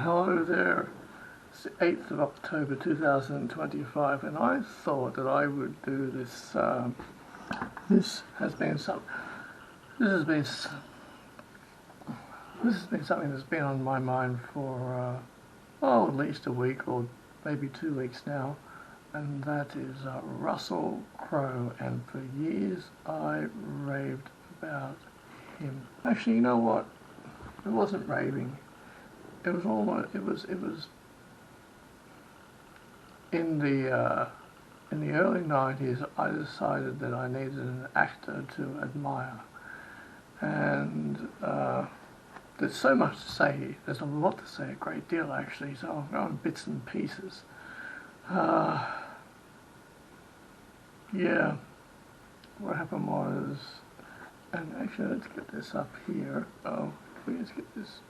Hello there, it's the 8th of October 2025, and I thought that I would do this. This has been some. This has been. This has been something that's been on my mind for at least a week or maybe 2 weeks now, and that is Russell Crowe. And for years I raved about him. Actually, you know what? It wasn't raving. It was almost. It was in the early 90s. I decided that I needed an actor to admire, and there's so much to say. There's a lot to say, a great deal actually. So I'll go in bits and pieces. Yeah, what happened was, and actually let's get this up here. Oh, please get this.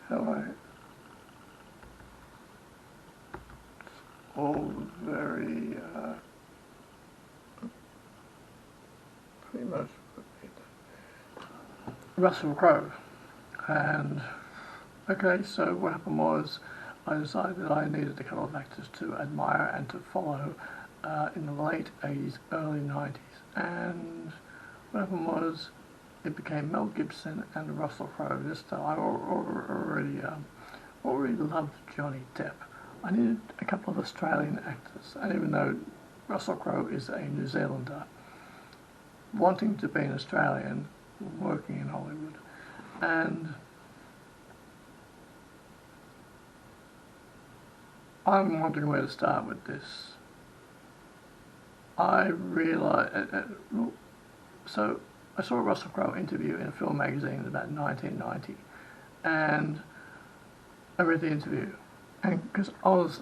It's all very pretty much Russell Crowe. And okay, so what happened was I decided that I needed a couple of actors to admire and to follow in the late 80s, early 90s. And what happened was it became Mel Gibson and Russell Crowe. I already loved Johnny Depp. I needed a couple of Australian actors, and even though Russell Crowe is a New Zealander, wanting to be an Australian, working in Hollywood, and I'm wondering where to start with this. I realised, so I saw a Russell Crowe interview in a film magazine in about 1990, and I read the interview, and because I was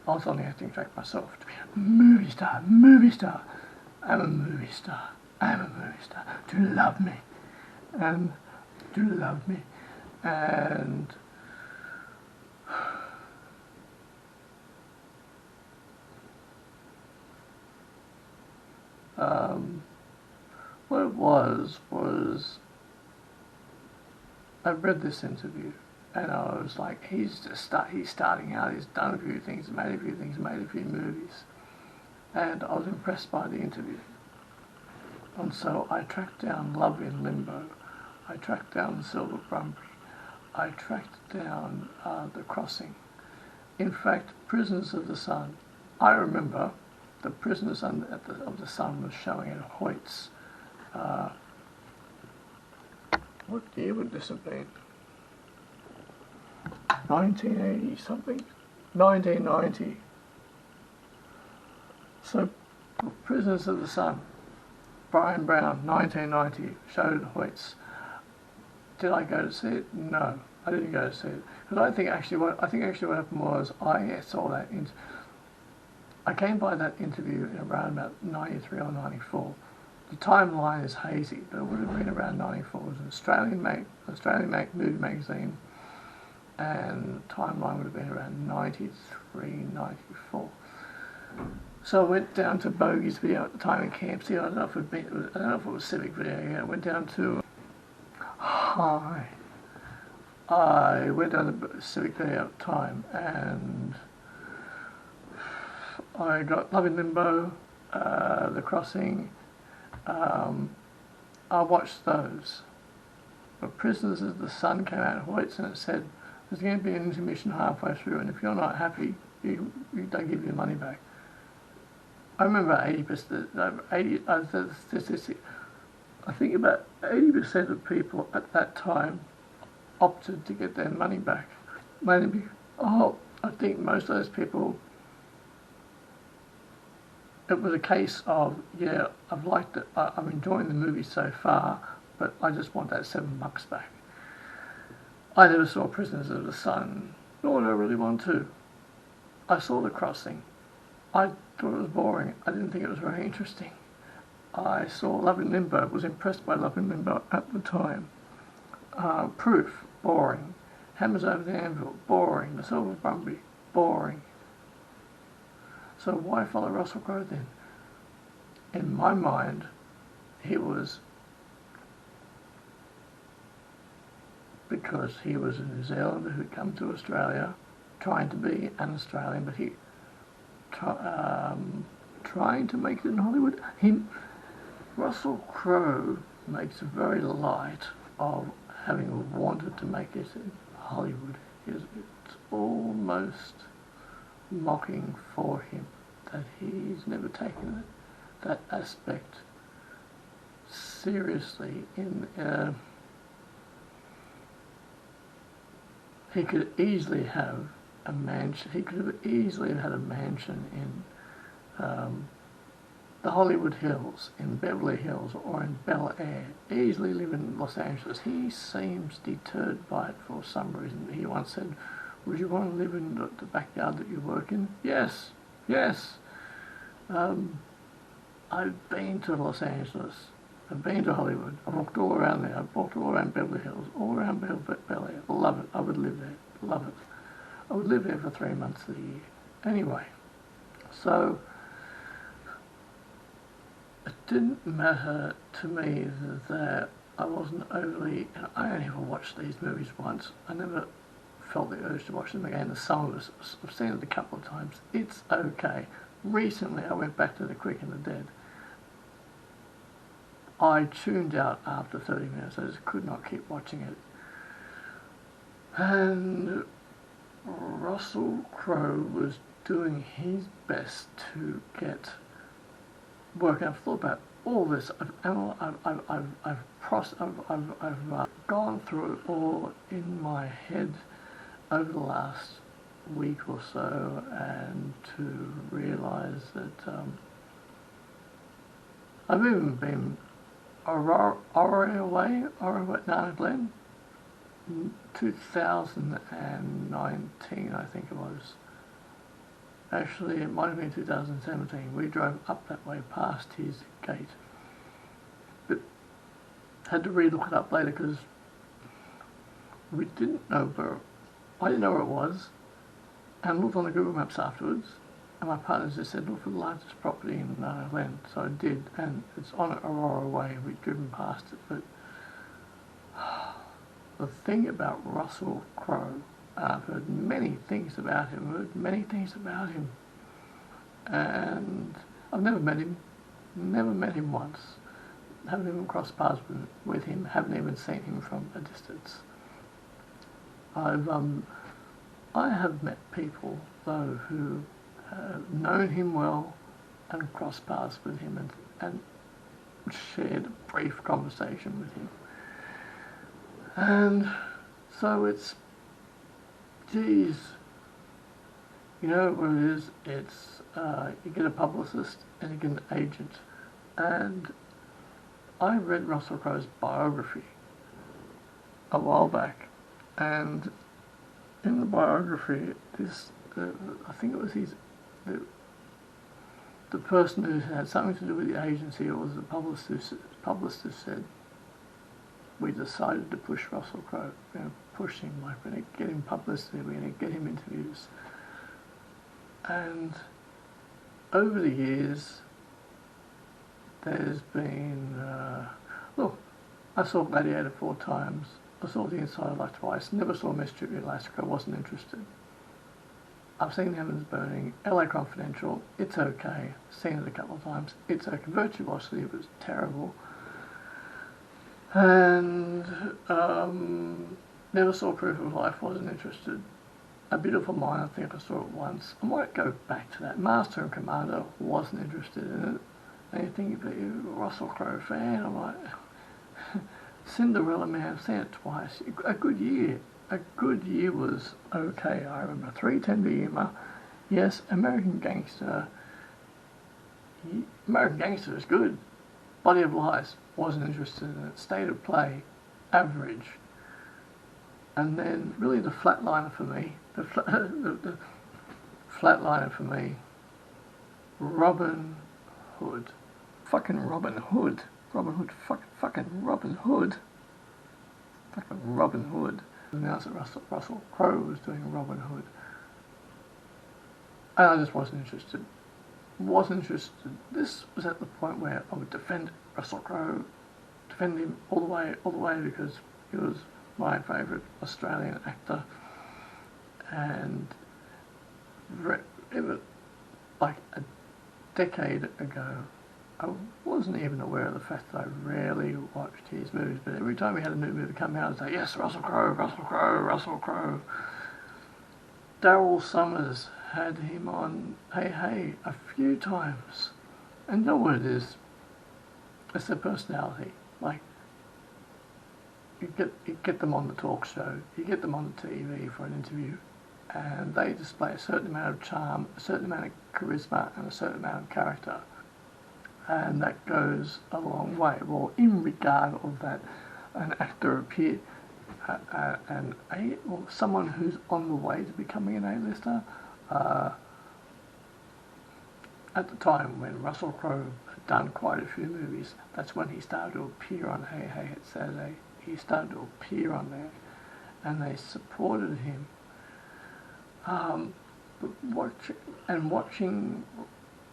on the acting track myself to be a movie star. I'm a movie star. Do you love me? And what it was I read this interview, and I was like, he's starting out, he's done a few things, made a few movies, and I was impressed by the interview. And so I tracked down Love in Limbo, I tracked down Silver Brumby, I tracked down The Crossing. In fact, Prisoners of the Sun, I remember the Prisoners of the Sun was showing at Hoyt's. What year would this have been? 1980 something? 1990. So, Prisoners of the Sun, Brian Brown, 1990, showed at Hoyt's. Did I go to see it? No, I didn't go to see it. Because I think actually what happened was I saw that. I came by that interview in around about 93 or 94. The timeline is hazy, but it would have been around 94. It was an Australian movie magazine, and the timeline would have been around 93, 94. So I went down to Bogey's Video at the time in Campsie. I don't know if it was Civic Video. Yeah, I went down to Civic Video at the time, and I got Love in Limbo, The Crossing. I watched those. But Prisoners of the Sun came out of Hoyt's, and it said there's going to be an intermission halfway through, and if you're not happy, you don't give your money back. I remember 80%. I think about 80% of people at that time opted to get their money back. I think most of those people. It was a case of, yeah, I've liked it, I'm enjoying the movie so far, but I just want that $7 back. I never saw Prisoners of the Sun, nor did I really want to. I saw The Crossing. I thought it was boring. I didn't think it was very interesting. I saw Love in Limbo, was impressed by Love in Limbo at the time. Proof, boring. Hammers Over the Anvil, boring. The Silver Brumby, boring. So why follow Russell Crowe then? In my mind, he was because he was a New Zealander who'd come to Australia trying to be an Australian, but he trying to make it in Hollywood. Russell Crowe makes very light of having wanted to make it in Hollywood. It's almost mocking for him that he's never taken that aspect seriously. He could easily have a mansion. He could have easily had a mansion in the Hollywood Hills, in Beverly Hills, or in Bel Air. Easily live in Los Angeles. He seems deterred by it for some reason. He once said, "Would you want to live in the backyard that you work in?" Yes, yes. I've been to Los Angeles. I've been to Hollywood. I've walked all around there. I've walked all around Beverly Hills, all around Bel Air. Love it. I would live there. Love it. I would live there for 3 months of the year. Anyway, so it didn't matter to me that I wasn't overly... I only ever watched these movies once. I never felt the urge to watch them again. Some of us, I've seen it a couple of times. It's okay. Recently, I went back to The Quick and the Dead. I tuned out after 30 minutes. I just could not keep watching it. And Russell Crowe was doing his best to get work. I've thought about all this. I've gone through it all in my head over the last week or so, and to realise that I've even been Nana Glen, 2019, I think it was. Actually, it might have been 2017. We drove up that way past his gate, but had to re-look it up later because we didn't know where. I didn't know where it was, and looked on the Google Maps afterwards. And my partner just said, "Look for the largest property in Nana Glen." So I did, and it's on Aurora Way. We'd driven past it, but the thing about Russell Crowe, I've heard many things about him, and I've never met him once, haven't even crossed paths with him, haven't even seen him from a distance. I have met people, though, who have known him well and crossed paths with him and shared a brief conversation with him. And so it's, geez, you know what it is? It's, you get a publicist and you get an agent. And I read Russell Crowe's biography a while back, and in the biography, I think it was the person who had something to do with the agency, or was the publicist who said, "We decided to push Russell Crowe. We're going to push him, like we're going to get him publicity, we're going to get him interviews." And over the years, there's been, look, I saw Gladiator 4 times. I saw The Inside of Life twice. Never saw Mystery of Alaska. Wasn't interested. I've seen Heaven's Burning, LA Confidential. It's okay. Seen it a couple of times. It's okay. Virtuosity was terrible. And never saw Proof of Life. Wasn't interested. A Beautiful Mind, I think I saw it once. I might go back to that. Master and Commander, wasn't interested in it. And you think, but you're a Russell Crowe fan. I'm like, Cinderella Man, I've seen it twice. A good year. A good year was okay, I remember. 3:10 to Yuma. Yes, American Gangster. American Gangster is good. Body of Lies, wasn't interested in it. State of Play, average. And then really the flatliner for me, Robin Hood. Fucking Robin Hood. Fucking Robin Hood. Announced that Russell Crowe was doing Robin Hood. And I just wasn't interested. This was at the point where I would defend Russell Crowe, defend him all the way, because he was my favourite Australian actor, and it was like a decade ago. I wasn't even aware of the fact that I rarely watched his movies, but every time we had a new movie come out, I'd say, yes, Russell Crowe, Russell Crowe, Russell Crowe. Daryl Summers had him on Hey Hey a few times, and you know what it is? It's their personality. Like, you get them on the talk show, you get them on the TV for an interview, and they display a certain amount of charm, a certain amount of charisma, and a certain amount of character. And that goes a long way. Well, in regard of that, an actor appeared, someone who's on the way to becoming an A-lister. At the time when Russell Crowe had done quite a few movies, that's when he started to appear on Hey Hey at Saturday. He started to appear on there, and they supported him. Watching,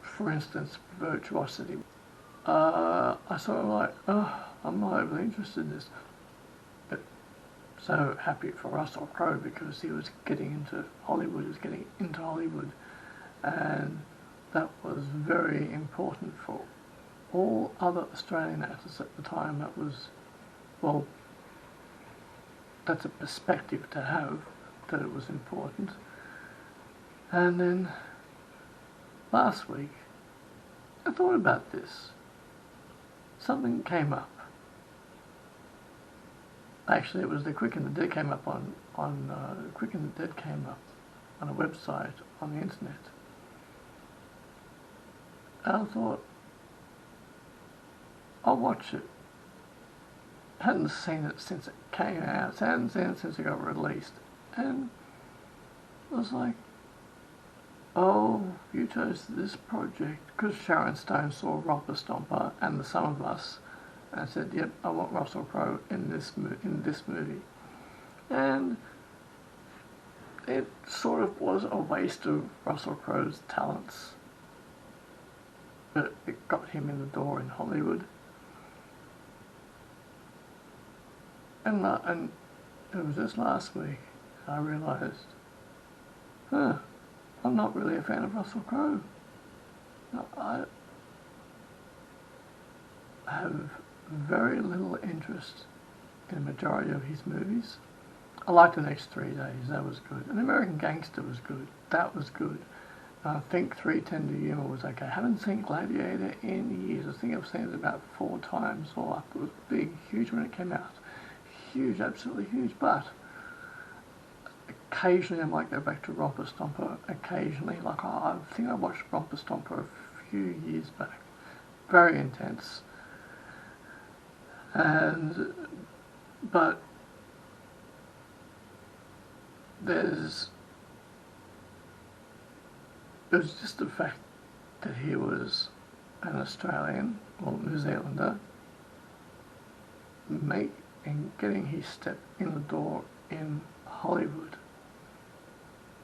for instance, Virtuosity, I sort of like, I'm not overly interested in this. But so happy for Russell Crowe because he was getting into Hollywood, and that was very important for all other Australian actors at the time. That was, well, that's a perspective to have, that it was important. And then last week, I thought about this. Something came up. Actually, it was the Quick and the Dead came up on Quick and the Dead came up on a website on the internet. And I thought, I'll watch it. Hadn't seen it since it came out. Hadn't seen it since it got released. And I was like, oh, you chose this project because Sharon Stone saw Robber Stomper and The Sum of Us and said, yep, I want Russell Crowe in this movie. And it sort of was a waste of Russell Crowe's talents, but it got him in the door in Hollywood. And it was just last week I realised, I'm not really a fan of Russell Crowe. I have very little interest in the majority of his movies. I liked The Next 3 Days, that was good. And American Gangster was good, that was good. I think 3:10 to Yuma was okay. I haven't seen Gladiator in years. I think I've seen it about 4 times all up. It was big, huge when it came out. Huge, absolutely huge, but occasionally I might go back to Romper Stomper. Occasionally, like I think I watched Romper Stomper a few years back. Very intense. But it was just the fact that he was an Australian or New Zealander getting his step in the door in Hollywood.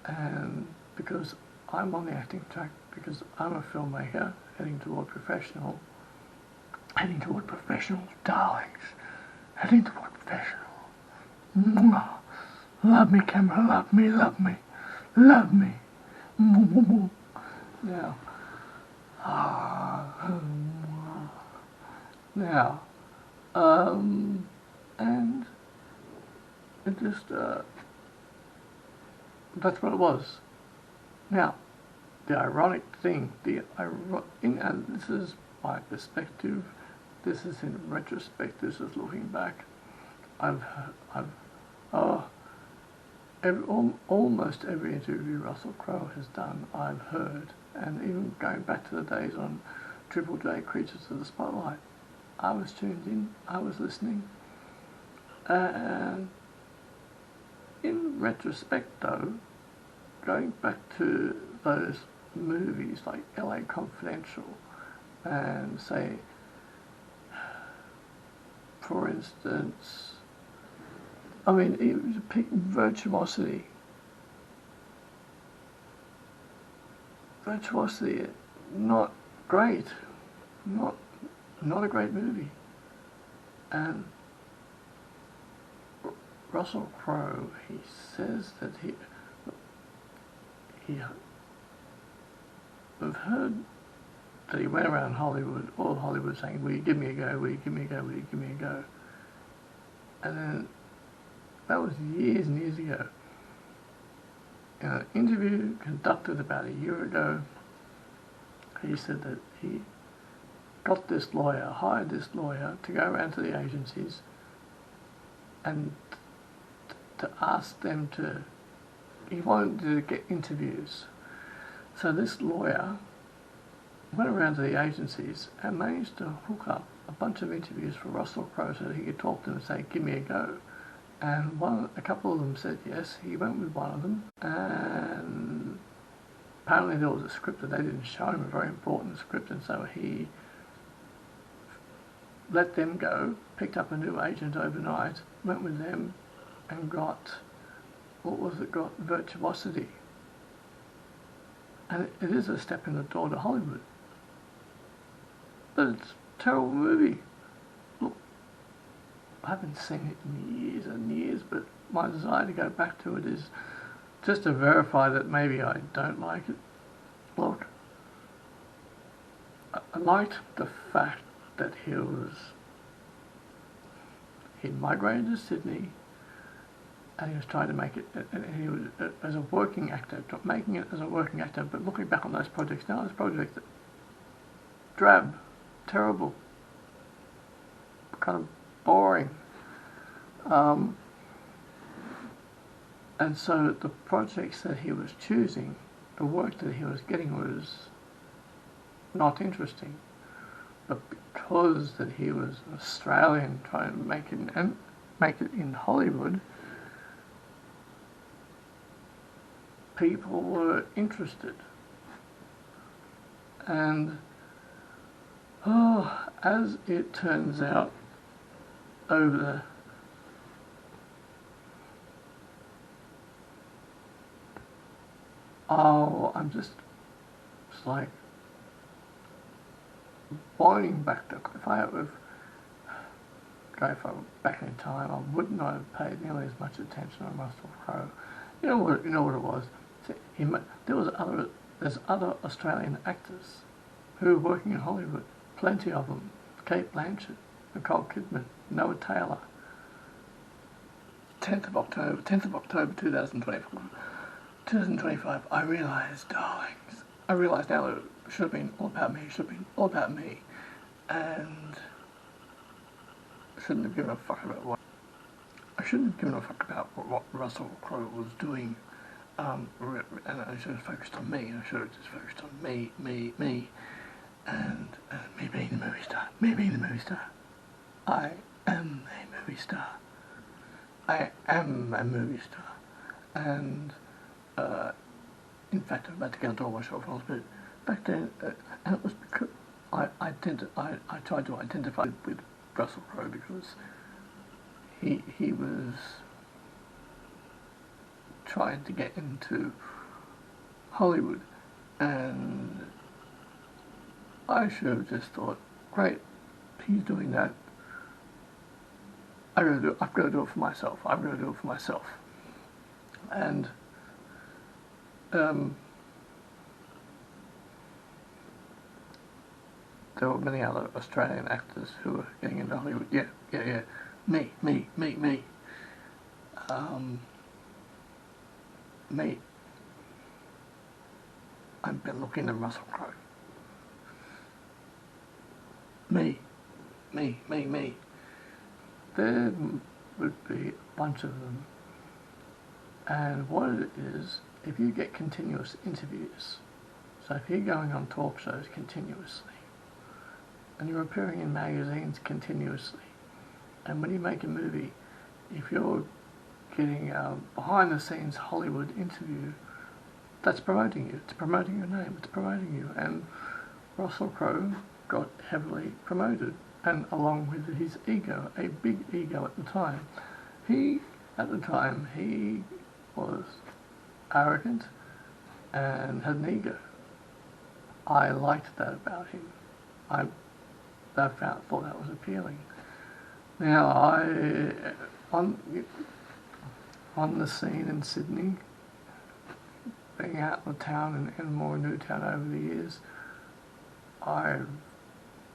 And because I'm on the acting track, because I'm a filmmaker heading toward professional, darlings, heading toward professional. Mwah. Love me, camera, love me, love me, love me. Now, and it just, that's what it was. Now, the ironic thing, and this is my perspective, this is in retrospect, this is looking back, almost every interview Russell Crowe has done, I've heard, and even going back to the days on Triple J, Creatures of the Spotlight, I was tuned in, I was listening, and in retrospect though, going back to those movies like LA Confidential, and say, for instance, I mean, it was a peak Virtuosity. Virtuosity, not great, not a great movie. And Russell Crowe, he says that we've heard that he went around Hollywood, all of Hollywood, saying, "Will you give me a go? Will you give me a go? Will you give me a go?" And then that was years and years ago. In an interview conducted about a year ago, he said that he got this lawyer, hired this lawyer to go around to the agencies and to ask them to, he wanted to get interviews. So this lawyer went around to the agencies and managed to hook up a bunch of interviews for Russell Crowe so that he could talk to them and say, "Give me a go." And a couple of them said yes. He went with one of them, and apparently there was a script that they didn't show him, a very important script, and so he let them go, picked up a new agent overnight, went with them, and got Virtuosity. And it is a step in the door to Hollywood. But it's a terrible movie. Look, I haven't seen it in years and years, but my desire to go back to it is just to verify that maybe I don't like it. Look, I liked the fact that he'd migrated to Sydney and he was trying to make it, and he was as a working actor, making it as a working actor, but looking back on those projects now, those projects that drab, terrible, kind of boring. And so the projects that he was choosing, the work that he was getting was not interesting. But because that he was Australian trying to make it in Hollywood, people were interested. And as it turns out, I'm just like boiling back to, if I would go back in time, I would not have paid nearly as much attention on Russell Crowe. You know what it was? There's other Australian actors who are working in Hollywood. Plenty of them. Kate Blanchett, Nicole Kidman, Noah Taylor. 10th of October 2025, I realised, darlings, I realised now that it should have been all about me, and I shouldn't have given a fuck about what Russell Crowe was doing, and I should have focused on me, I should have just focused on me, and me being the movie star, I am a movie star. And in fact, I'm about to get into all my short films, but back then, and it was because I tried to identify with Russell Crowe because he was trying to get into Hollywood, and I should have just thought, great, he's doing that. I've got to do it for myself. And there were many other Australian actors who were getting into Hollywood. Yeah. Me. Me. I've been looking at Russell Crowe. Me. There would be a bunch of them. And what it is, if you get continuous interviews, so if you're going on talk shows continuously, and you're appearing in magazines continuously, and when you make a movie, if you're getting a behind-the-scenes Hollywood interview, that's promoting you. It's promoting your name. It's promoting you. And Russell Crowe got heavily promoted, and along with his ego, a big ego at the time. He was arrogant and had an ego. I liked that about him. I thought that was appealing. Now, on the scene in Sydney, being out in the town and more new town over the years, I've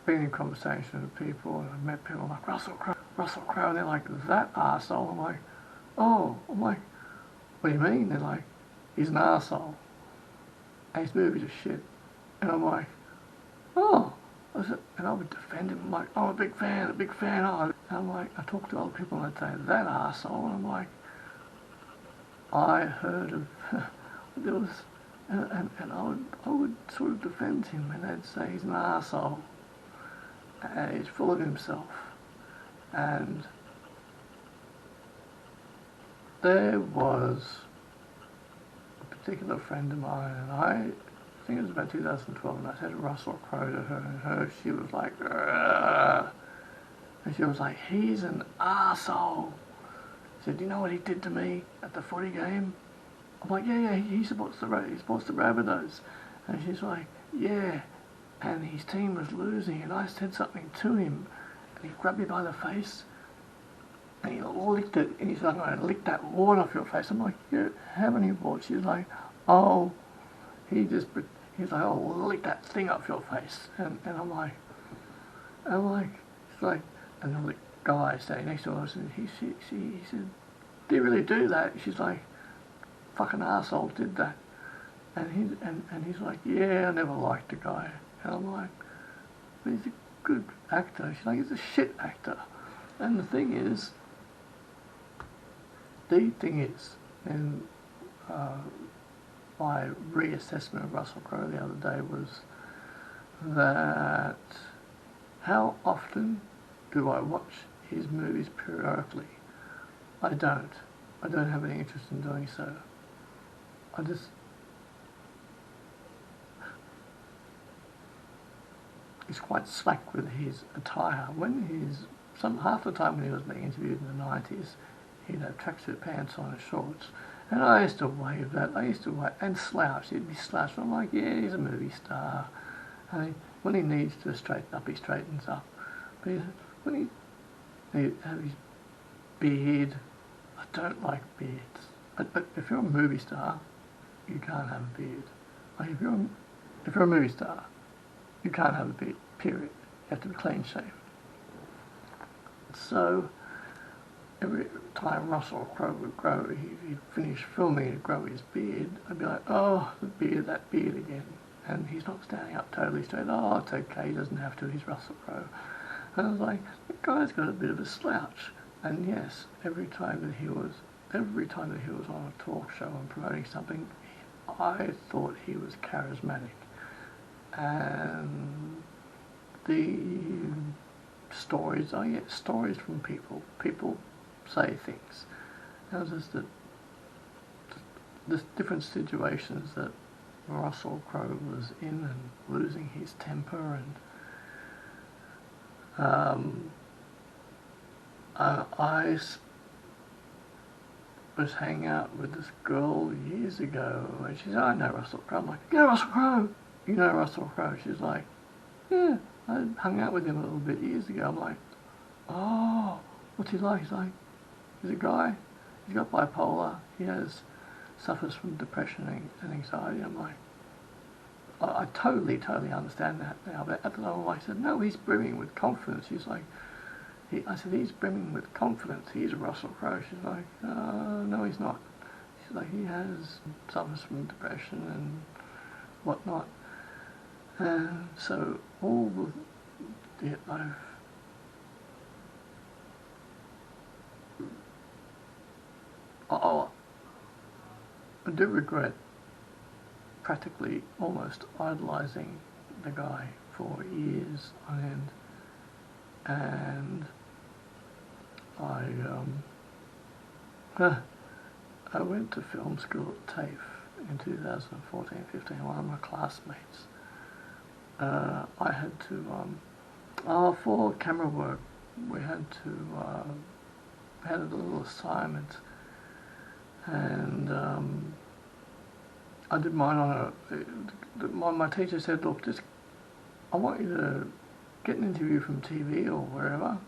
been in conversation with people and I've met people like Russell Crowe, and they're like, that arsehole. I'm like, oh, what do you mean? They're like, he's an arsehole. And his movies are shit. And I'm like, oh. And I would defend him. I'm like, I'm a big fan. Oh. And I'm like, I talk to other people and I'd say, that arsehole. And I'm like, I heard of, there was, and I would sort of defend him, and they'd say he's an arsehole. And he's full of himself. And there was a particular friend of mine, and I think it was about 2012, and I said Russell Crowe to her, and she was like, "Ugh." And she was like, he's an arsehole. She said, do you know what he did to me at the footy game? I'm like, yeah, he supports the Rabbitohs. And she's like, yeah, and his team was losing, and I said something to him, and he grabbed me by the face, and he licked it, and he's like, I'm going to lick that wart off your face. I'm like, you have any warts? She's like, oh, he's like, oh, lick that thing off your face. And I'm like, it's like, and then the guy standing next to us, and he said, did he really do that? She's like, fucking arsehole did that. And he's like, yeah, I never liked the guy. And I'm like, but he's a good actor. She's like, he's a shit actor. And the thing is, and my reassessment of Russell Crowe the other day was that how often do I watch his movies periodically? I don't. I don't have any interest in doing so. He's quite slack with his attire. Half the time when he was being interviewed in the 90s, he'd have tracksuit pants on and shorts. And I used to wave that. And slouch. He'd be slouched. I'm like, yeah, he's a movie star. And when he needs to straighten up, he straightens up. But when he has his beard, I don't like beards. But if you're a movie star, you can't have a beard. Like if you're a movie star, you can't have a beard, period. You have to be clean shaven. So every time Russell Crowe would grow, he'd finish filming and grow his beard, I'd be like, oh, that beard again. And he's not standing up totally straight. Oh, it's okay, he doesn't have to, he's Russell Crowe. And I was like, the guy's got a bit of a slouch. And yes, every time that he was on a talk show and promoting something, I thought he was charismatic. And the stories, I get stories from people. People say things. It was just the different situations that Russell Crowe was in and losing his temper, and I was hanging out with this girl years ago, and she said, I know Russell Crowe. I'm like, you know Russell Crowe? You know Russell Crowe? She's like, yeah, I hung out with him a little bit years ago. I'm like, oh, what's he like? He's like, he's a guy, he's got bipolar, suffers from depression and anxiety. I'm like, I totally understand that now, but at the time I said, no, he's brimming with confidence. She's like, I said, he's brimming with confidence, he's Russell Crowe. She's like, no, he's not. She's like, he suffers from depression and whatnot. And so all I do regret practically almost idolising the guy for years on end, and I went to film school at TAFE in 2014-15. One of my classmates, I had to, for camera work, we had a little assignment, and I did mine on my teacher said, look, I want you to get an interview from TV or wherever.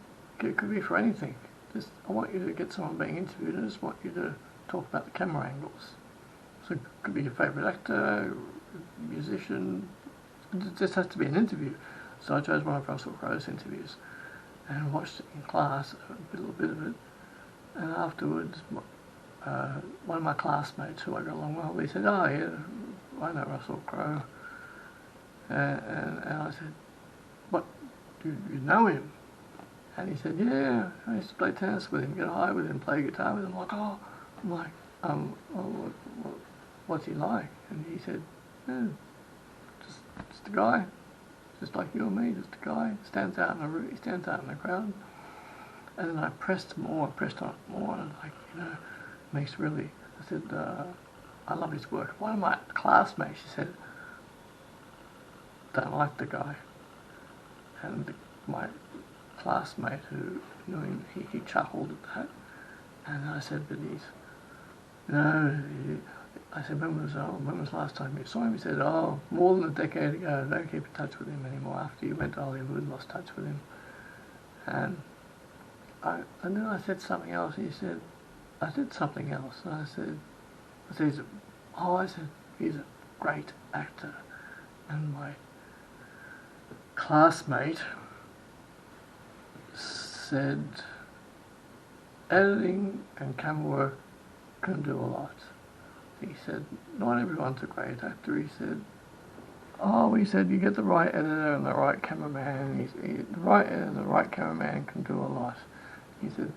It could be for anything. I want you to get someone being interviewed. I just want you to talk about the camera angles. So it could be your favourite actor, musician. It just has to be an interview. So I chose one of Russell Crowe's interviews and watched it in class, a little bit of it. And afterwards, one of my classmates who I got along well, he said, "Oh yeah, I know Russell Crowe." And I said, "What, do you know him?" And he said, "Yeah, I used to play tennis with him, get high with him, play guitar with him." I'm like, what's he like? And he said, "Yeah, just a guy, just like you and me, just a guy. He stands out in the crowd." And then I pressed on it more, and makes really. I said, "I love his work." One of my classmates, she said, "Don't like the guy," and my classmate who knew him, he chuckled at that, and I said, "But I said, when was the last time you saw him?" He said, "Oh, more than a decade ago. Don't keep in touch with him anymore. After you went to Hollywood, lost touch with him." And then I said something else. He said, I said something else, and I said, he's a great actor. And my classmate said, editing and camera work can do a lot. He said, not everyone's a great actor. He said, you get the right editor and the right cameraman. The right editor and the right cameraman can do a lot. He said,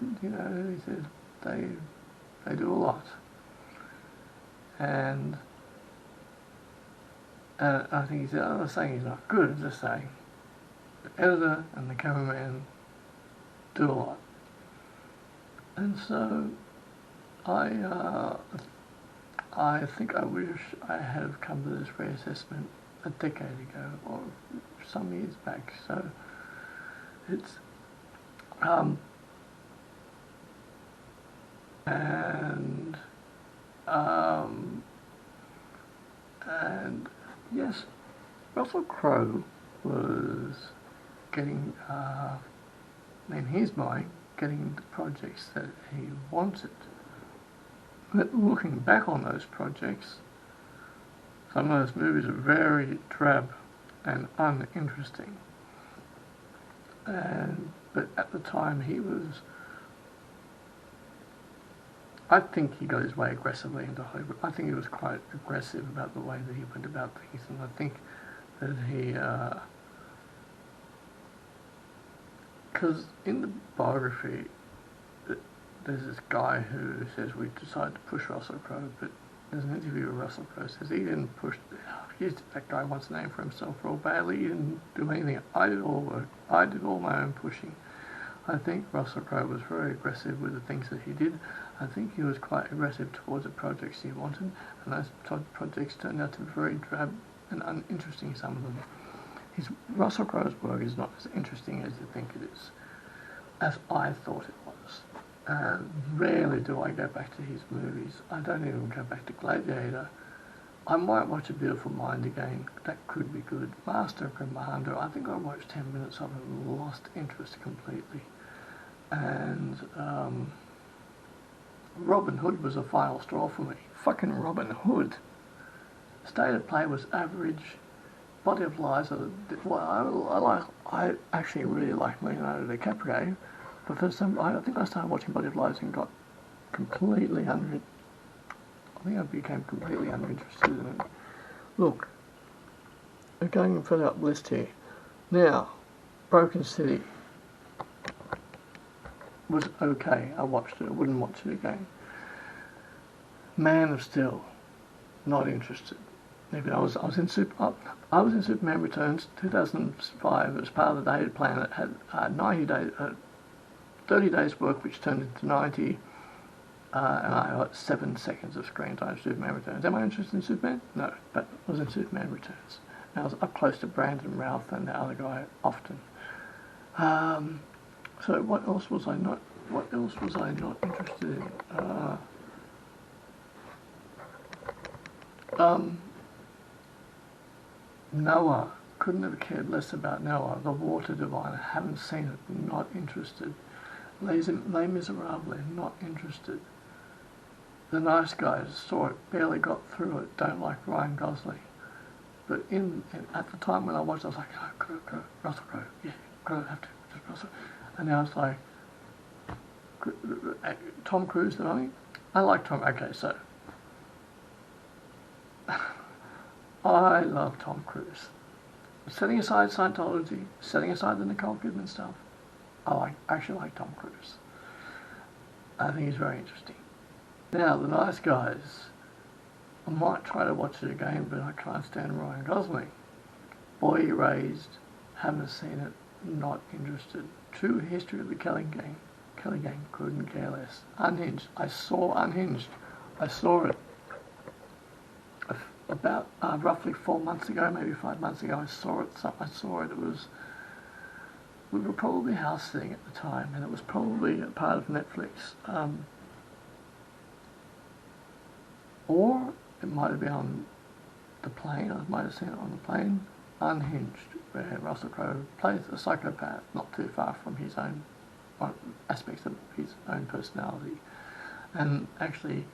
they do a lot. And I think he said, I'm not saying he's not good, I'm just saying the editor and the cameraman do a lot. And so I think I wish I had come to this reassessment a decade ago or some years back. So it's and yes, Russell Crowe was getting, in his mind, getting the projects that he wanted. But looking back on those projects, some of those movies are very drab and uninteresting. But at the time I think he got his way aggressively into Hollywood. I think he was quite aggressive about the way that he went about things, and I think that he, because in the biography, there's this guy who says we decided to push Russell Crowe, but there's an interview with Russell Crowe says he didn't push. That guy wants a name for himself real badly. He didn't do anything. I did all the work. I did all my own pushing. I think Russell Crowe was very aggressive with the things that he did. I think he was quite aggressive towards the projects he wanted, and those projects turned out to be very drab and uninteresting, some of them. Russell Crowe's work is not as interesting as you think it is, as I thought it was. Rarely do I go back to his movies. I don't even go back to Gladiator. I might watch A Beautiful Mind again. That could be good. Master and Commander, I think I watched 10 minutes of it and lost interest completely. And Robin Hood was a final straw for me. Fucking Robin Hood. State of Play was average. Body of Lies, I actually really like Leonardo DiCaprio. But for some, I think I started watching Body of Lies and got completely I think I became completely uninterested in it. Look, we're going further up the list here. Now, Broken City was okay. I watched it. I wouldn't watch it again. Man of Steel, not interested. Even I was in Superman Returns 2005. It was part of the dated plan. It had 30 days work, which turned into 90. And I got 7 seconds of screen time. Superman Returns. Am I interested in Superman? No, but I was in Superman Returns. And I was up close to Brandon Routh and the other guy often. So what else was I not interested in? Noah. Couldn't have cared less about Noah. The Water Divine. I haven't seen it. Not interested. Les Miserables. Not interested. The Nice Guys saw it, barely got through it, don't like Ryan Gosling. But at the time when I watched it, I was like, oh, Russell Crowe, yeah, Crowe, have to, just Russell. And now it's like, Tom Cruise, the mummy? I like Tom, okay, so. I love Tom Cruise. Setting aside Scientology, setting aside the Nicole Kidman stuff, I actually like Tom Cruise. I think he's very interesting. Now, The Nice Guys, I might try to watch it again, but I can't stand Ryan Gosling. Boy Erased, haven't seen it, not interested. True History of the Kelly Gang, couldn't care less. Unhinged, I saw Unhinged. I saw it about roughly 4 months ago, maybe 5 months ago. I saw it. It was, we were probably house sitting at the time, and it was probably a part of Netflix. Or it might have been on the plane. I might have seen it on the plane. Unhinged, where Russell Crowe plays a psychopath, not too far from his own aspects of his own personality. And actually,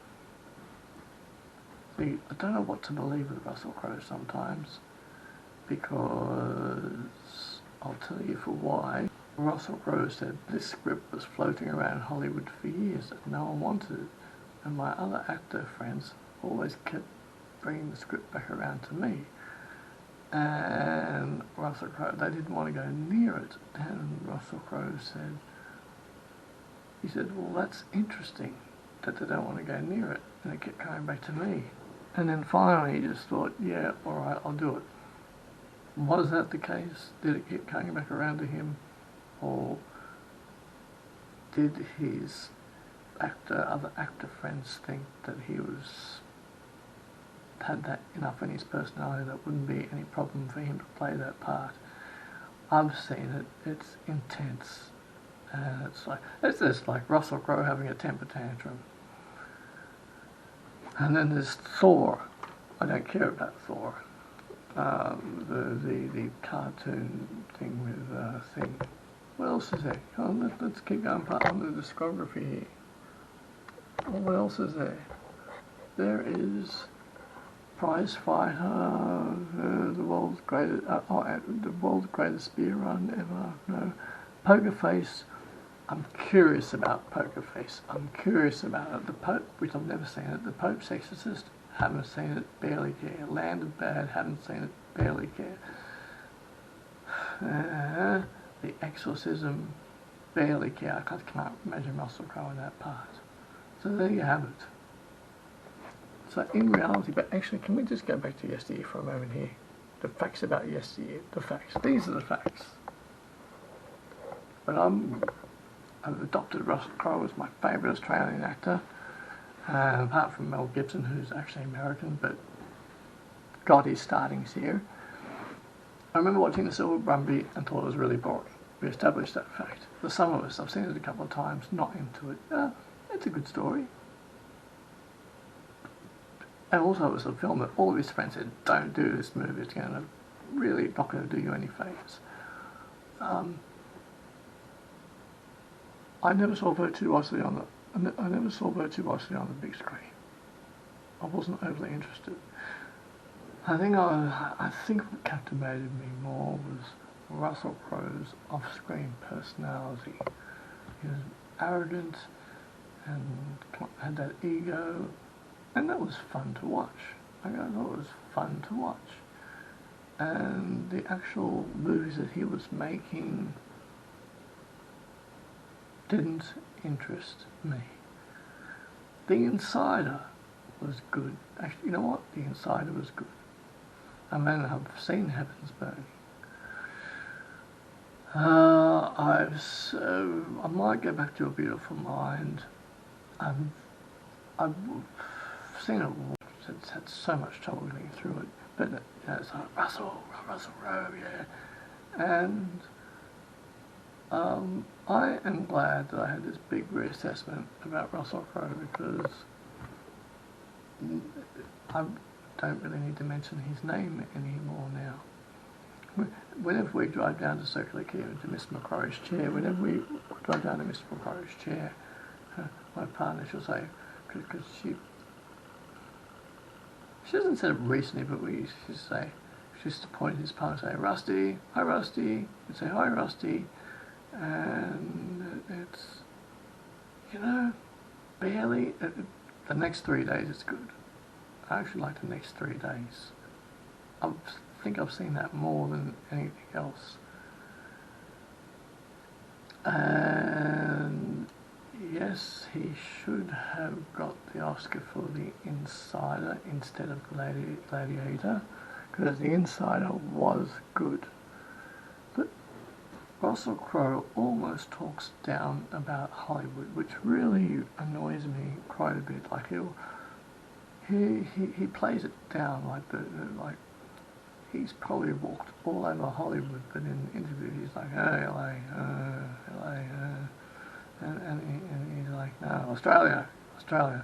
I don't know what to believe with Russell Crowe sometimes, because I'll tell you for why. Russell Crowe said this script was floating around Hollywood for years that no one wanted it, and my other actor friends always kept bringing the script back around to me. And Russell Crowe, they didn't want to go near it, and Russell Crowe said, well, that's interesting that they don't want to go near it, and it kept coming back to me. And then finally he just thought, yeah, alright, I'll do it. Was that the case? Did it keep coming back around to him? Or did his other actor friends think that he had that enough in his personality that wouldn't be any problem for him to play that part? I've seen it, it's intense. And it's just like Russell Crowe having a temper tantrum. And then there's Thor. I don't care about Thor. The cartoon thing with thing. What else is there? Let's keep going on the discography here. What else is there? There is Prize Fighter, the world's greatest spear run ever. No, Poker Face. I'm curious about Poker Face. I'm curious about it. The Pope, which I've never seen it. The Pope's Exorcist, haven't seen it, barely care. Land of Bad, haven't seen it, barely care. The Exorcism, barely care. I can't imagine Russell Crowe in that part. So there you have it. So in reality, but actually, can we just go back to yesteryear for a moment here? The facts about yesteryear, the facts. These are the facts. But I've adopted Russell Crowe as my favourite Australian actor, apart from Mel Gibson, who's actually American, but got his startings here. I remember watching The Silver Brumby and thought it was really boring. We established that fact. For some of us, I've seen it a couple of times, not into it. It's a good story. And also it was a film that all of his friends said, don't do this movie, it's really not going to do you any favours. I never saw Virtuosity on the big screen. I wasn't overly interested. I think what captivated me more was Russell Crowe's off-screen personality. He was arrogant and had that ego, and that was fun to watch. I thought it was fun to watch. And the actual movies that he was making didn't interest me. The Insider was good. Actually, you know what? The Insider was good. I mean, I've seen Heaven's Burning. I might go back to A Beautiful Mind. I've seen it. It's had so much trouble getting through it, but it's like Russell Crowe, yeah. And I am glad that I had this big reassessment about Russell Crowe, because I don't really need to mention his name anymore now. Whenever we drive down to Circular Quay to Miss McCrory's chair, my partner she'll say, because She hasn't said it recently, but we used to say, she used to point at his palm and say, Rusty, hi Rusty. He'd say, hi Rusty. And it's, you know, barely, the next 3 days it's good. I actually like the next 3 days. I think I've seen that more than anything else. And yes, he should have got the Oscar for The Insider instead of Gladiator, because The Insider was good. But Russell Crowe almost talks down about Hollywood, which really annoys me quite a bit. Like he plays it down like he's probably walked all over Hollywood, but in interviews he's like, oh, LA, and he's like, no, Australia,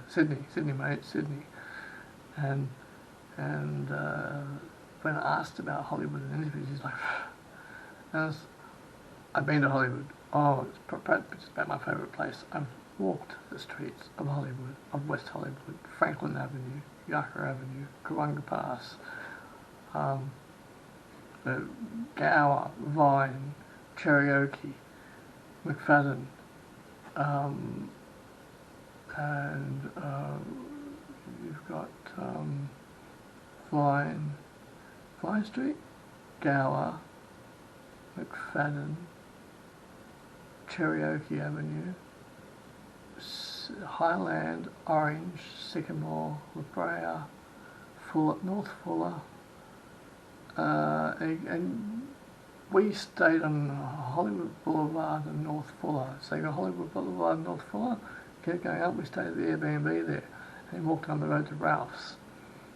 Sydney, mate, Sydney. And when asked about Hollywood in interviews, he's like, I've been to Hollywood. Oh, it's about my favourite place. I've walked the streets of Hollywood, of West Hollywood, Franklin Avenue, Yucca Avenue, Karonga Pass, Gower, Vine, Cherokee, McFadden, and you've got Vine Street, Gower, McFadden, Cherokee Avenue, Highland, Orange, Sycamore, La Brea, North Fuller, and we stayed on Hollywood Boulevard and North Fuller. So you got Hollywood Boulevard and North Fuller, kept going up, we stayed at the Airbnb there, and walked on the road to Ralph's.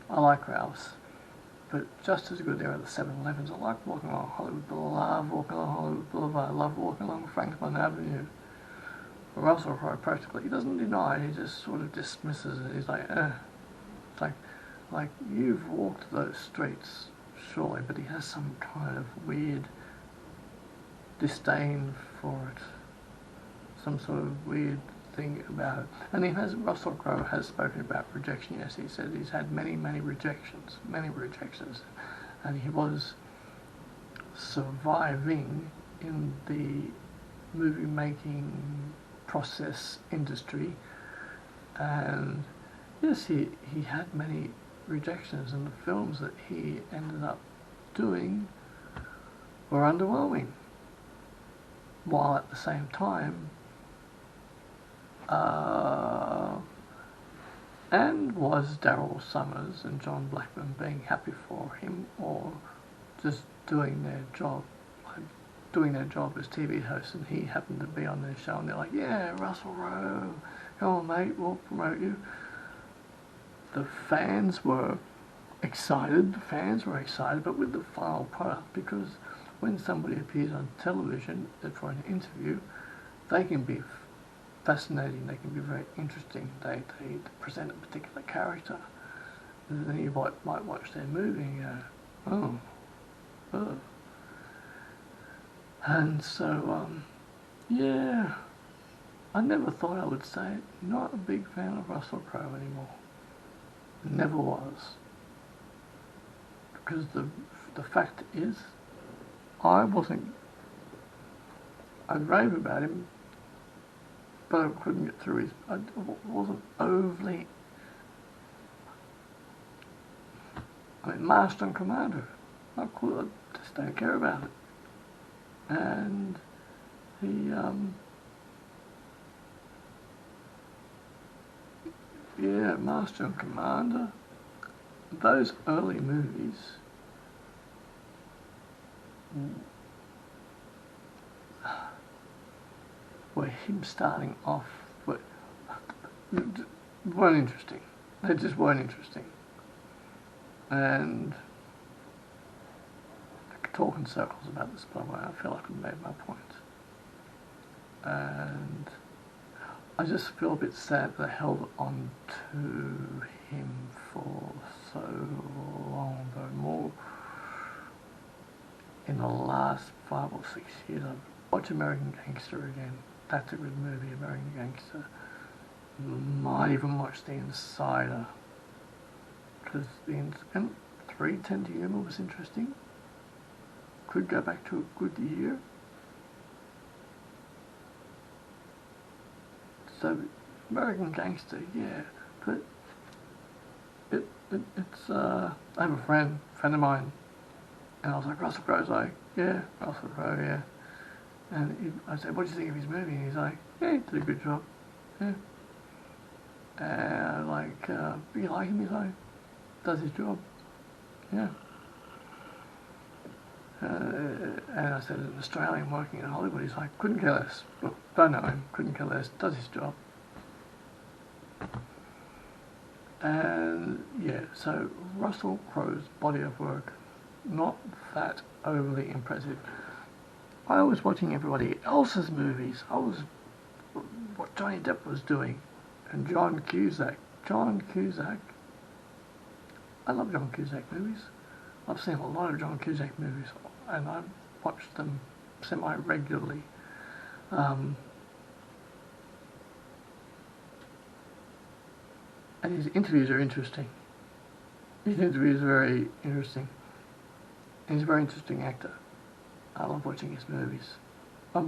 I like Ralph's, but just as good there are the 7-Elevens. I like walking along Hollywood Boulevard, I love walking along Franklin Avenue. But Russell Crowe practically, he doesn't deny it, he just sort of dismisses it. He's like, It's like you've walked those streets, surely, but he has some kind of weird disdain for it, some sort of weird thing about it. And Russell Crowe has spoken about rejection. Yes, he said he's had many rejections, and he was surviving in the movie making process industry, and yes, he had many rejections, and the films that he ended up doing were underwhelming, while at the same time and was Daryl Summers and John Blackman being happy for him, or just doing their job as TV hosts, and he happened to be on their show, and they're like, yeah, Russell Crowe, come on mate, we'll promote you. The fans were excited, but with the final product, because when somebody appears on television for an interview, they can be fascinating, they can be very interesting, they present a particular character, and then you might watch their movie and go, oh. And so, yeah, I never thought I would say it, not a big fan of Russell Crowe anymore. Never was. Because the fact is, I'd rave about him, but I couldn't get through I wasn't overly, Master and Commander, I just don't care about it. And he, Master and Commander, those early movies were him starting off, weren't interesting. They just weren't interesting. And I could talk in circles about this, but I feel like I've made my point. And I just feel a bit sad that I held on to him for so long, though more in the last 5 or 6 years. I've watched American Gangster again. That's a good movie, American Gangster. Might even watch The Insider, because and 3:10 to Yuma was interesting. Could go back to a good year. So, American Gangster, yeah, but it's I have a friend of mine, and I was like, Russell Crowe's like, yeah, Russell Crowe, yeah. And I said, what do you think of his movie? And he's like, yeah, he did a good job, yeah. And like, you like him? He's like, does his job, yeah. And I said, an Australian working in Hollywood, he's like, couldn't care less. Look, don't know him, couldn't care less, does his job. And yeah, so Russell Crowe's body of work, not that overly impressive. I was watching everybody else's movies. I was what Johnny Depp was doing, and John Cusack. I love John Cusack movies. I've seen a lot of John Cusack movies, and I've watched them semi-regularly. And his interviews are interesting. His interviews are very interesting. And he's a very interesting actor. I love watching his movies. I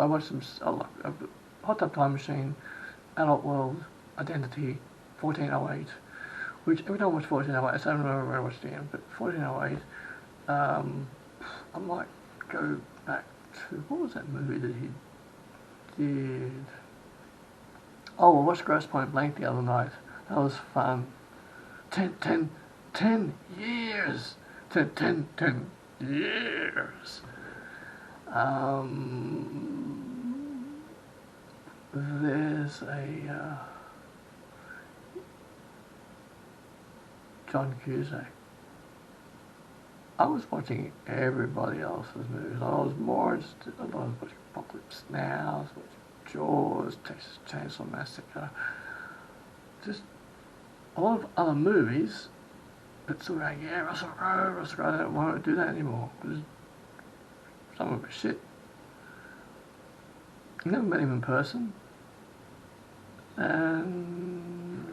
watched them a lot. Hot Tub Time Machine, Adult World, Identity, 1408, which every time I watch 1408, I don't remember where I watched it again, but 1408, I might go back to, what was that movie that he did? Oh, I watched Grosse Pointe Blank the other night. That was fun. 10 years! 10 years! There's a John Cusack. I was watching everybody else's movies. I was more interested. I was watching Apocalypse Now, I was watching Jaws, Texas Chainsaw Massacre. Just a lot of other movies, but still going, yeah, Russell Crowe, I don't want to do that anymore, because some of them are shit. I never met him in person, and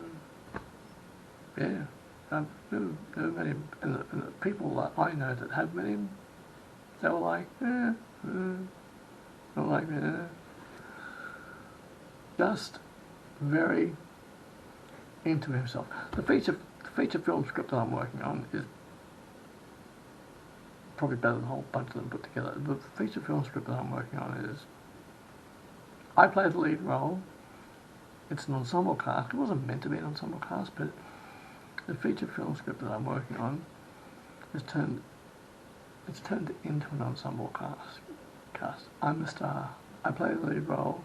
yeah, I've never met him, and the people that I know that have met him, they were like, not like, just very into himself. The feature film script that I'm working on is probably better than a whole bunch of them put together. The feature film script that I'm working on is, I play the lead role. It's an ensemble cast. It wasn't meant to be an ensemble cast, but the feature film script that I'm working on is turned into an ensemble cast. I'm the star. I play the lead role.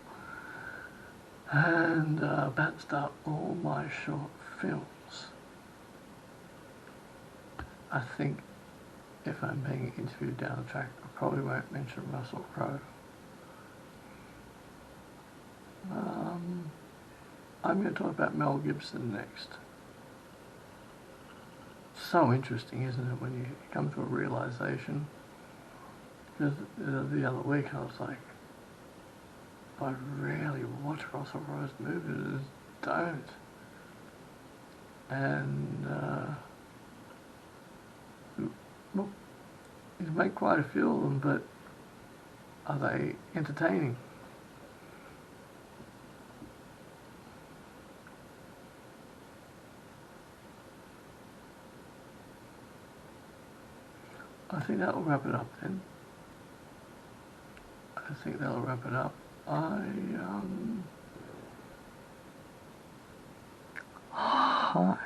And about to start all my short films. I think if I'm being interviewed down the track, I probably won't mention Russell Crowe. I'm going to talk about Mel Gibson next. So interesting, isn't it, when you come to a realization? Because the other week I was like, I rarely watch Russell Crowe's movies, don't. And, well, he's made quite a few of them, but are they entertaining? I think that'll wrap it up then. Hi.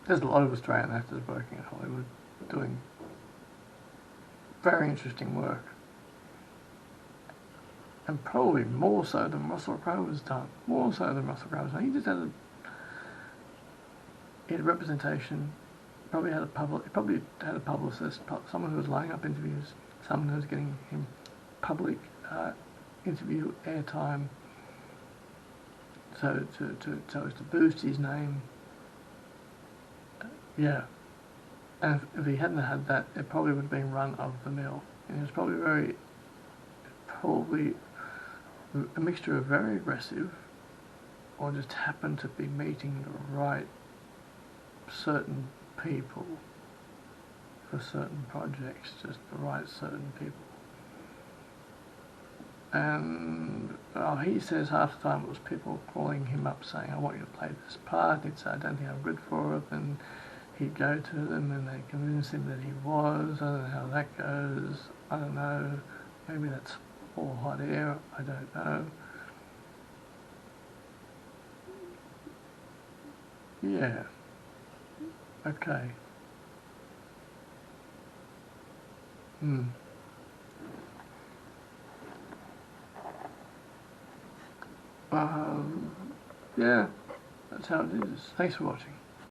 There's a lot of Australian actors working in Hollywood doing very interesting work, and probably more so than Russell Crowe has done. He just had a representation. Probably had a publicist, someone who was lining up interviews, someone who's getting him public interview airtime, so as to boost his name. Yeah. And if he hadn't had that, it probably would have been run of the mill. And it was probably a mixture of very aggressive, or just happened to be meeting the right certain people for certain projects, just the right certain people. And he says half the time it was people calling him up saying, I want you to play this part. He'd say, I don't think I'm good for it. And he'd go to them and they'd convince him that he was. I don't know how that goes. I don't know. Maybe that's all hot air. I don't know. Yeah. Okay. Yeah, that's how it is. Thanks for watching.